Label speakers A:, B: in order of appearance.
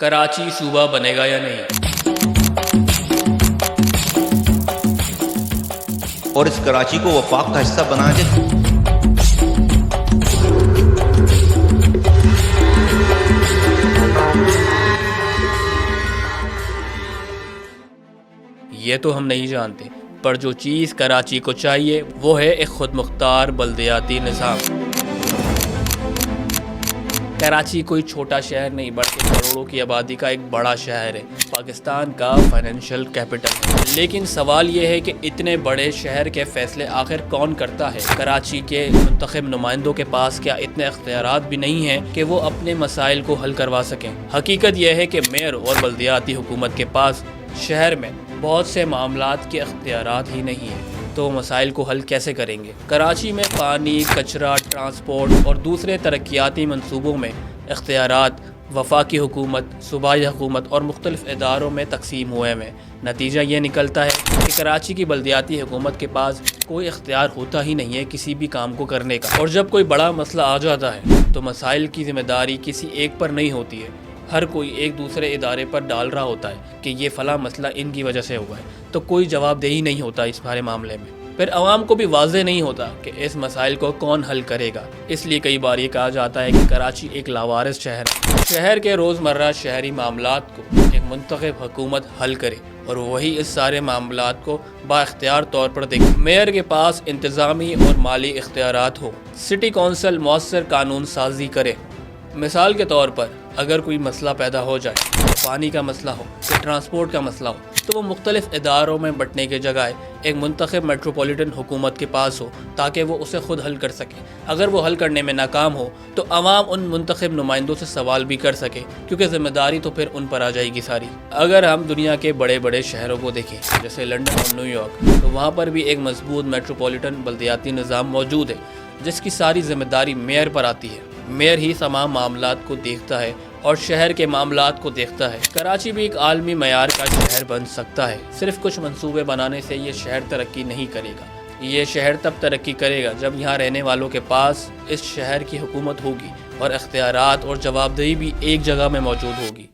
A: کراچی صوبہ بنے گا یا نہیں؟
B: اور اس کراچی کو وفاق کا حصہ بنا کے
A: یہ تو ہم نہیں جانتے، پر جو چیز کراچی کو چاہیے وہ ہے ایک خود مختار بلدیاتی نظام۔ کراچی کوئی چھوٹا شہر نہیں بلکہ کروڑوں کی آبادی کا ایک بڑا شہر ہے، پاکستان کا فائنینشیل کیپٹل ہے۔ لیکن سوال یہ ہے کہ اتنے بڑے شہر کے فیصلے آخر کون کرتا ہے؟ کراچی کے منتخب نمائندوں کے پاس کیا اتنے اختیارات بھی نہیں ہیں کہ وہ اپنے مسائل کو حل کروا سکیں؟ حقیقت یہ ہے کہ میئر اور بلدیاتی حکومت کے پاس شہر میں بہت سے معاملات کے اختیارات ہی نہیں ہیں، تو وہ مسائل کو حل کیسے کریں گے؟ کراچی میں پانی، کچرا، ٹرانسپورٹ اور دوسرے ترقیاتی منصوبوں میں اختیارات وفاقی حکومت، صوبائی حکومت اور مختلف اداروں میں تقسیم ہوئے ہیں۔ نتیجہ یہ نکلتا ہے کہ کراچی کی بلدیاتی حکومت کے پاس کوئی اختیار ہوتا ہی نہیں ہے کسی بھی کام کو کرنے کا، اور جب کوئی بڑا مسئلہ آ جاتا ہے تو مسائل کی ذمہ داری کسی ایک پر نہیں ہوتی ہے، ہر کوئی ایک دوسرے ادارے پر ڈال رہا ہوتا ہے کہ یہ فلاں مسئلہ ان کی وجہ سے ہوا ہے، تو کوئی جواب دہی نہیں ہوتا اس سارے معاملے میں۔ پھر عوام کو بھی واضح نہیں ہوتا کہ اس مسائل کو کون حل کرے گا، اس لیے کئی بار یہ کہا جاتا ہے کہ کراچی ایک لاوارث شہر ہے۔ شہر کے روزمرہ شہری معاملات کو ایک منتخب حکومت حل کرے اور وہی اس سارے معاملات کو با اختیار طور پر دیکھے۔ میئر کے پاس انتظامی اور مالی اختیارات ہو، سٹی کونسل مؤثر قانون سازی کرے۔ مثال کے طور پر اگر کوئی مسئلہ پیدا ہو جائے، پانی کا مسئلہ ہو یا ٹرانسپورٹ کا مسئلہ ہو، تو وہ مختلف اداروں میں بٹنے کے جگہ ایک منتخب میٹروپولیٹن حکومت کے پاس ہو تاکہ وہ اسے خود حل کر سکے۔ اگر وہ حل کرنے میں ناکام ہو تو عوام ان منتخب نمائندوں سے سوال بھی کر سکے، کیونکہ ذمہ داری تو پھر ان پر آ جائے گی ساری۔ اگر ہم دنیا کے بڑے بڑے شہروں کو دیکھیں جیسے لندن اور نیو یارک، تو وہاں پر بھی ایک مضبوط میٹروپولیٹن بلدیاتی نظام موجود ہے جس کی ساری ذمہ داری میئر پر آتی ہے۔ میئر ہی تمام معاملات کو دیکھتا ہے اور شہر کے معاملات کو دیکھتا ہے۔ کراچی بھی ایک عالمی معیار کا شہر بن سکتا ہے، صرف کچھ منصوبے بنانے سے یہ شہر ترقی نہیں کرے گا۔ یہ شہر تب ترقی کرے گا جب یہاں رہنے والوں کے پاس اس شہر کی حکومت ہوگی اور اختیارات اور جوابدہی بھی ایک جگہ میں موجود ہوگی۔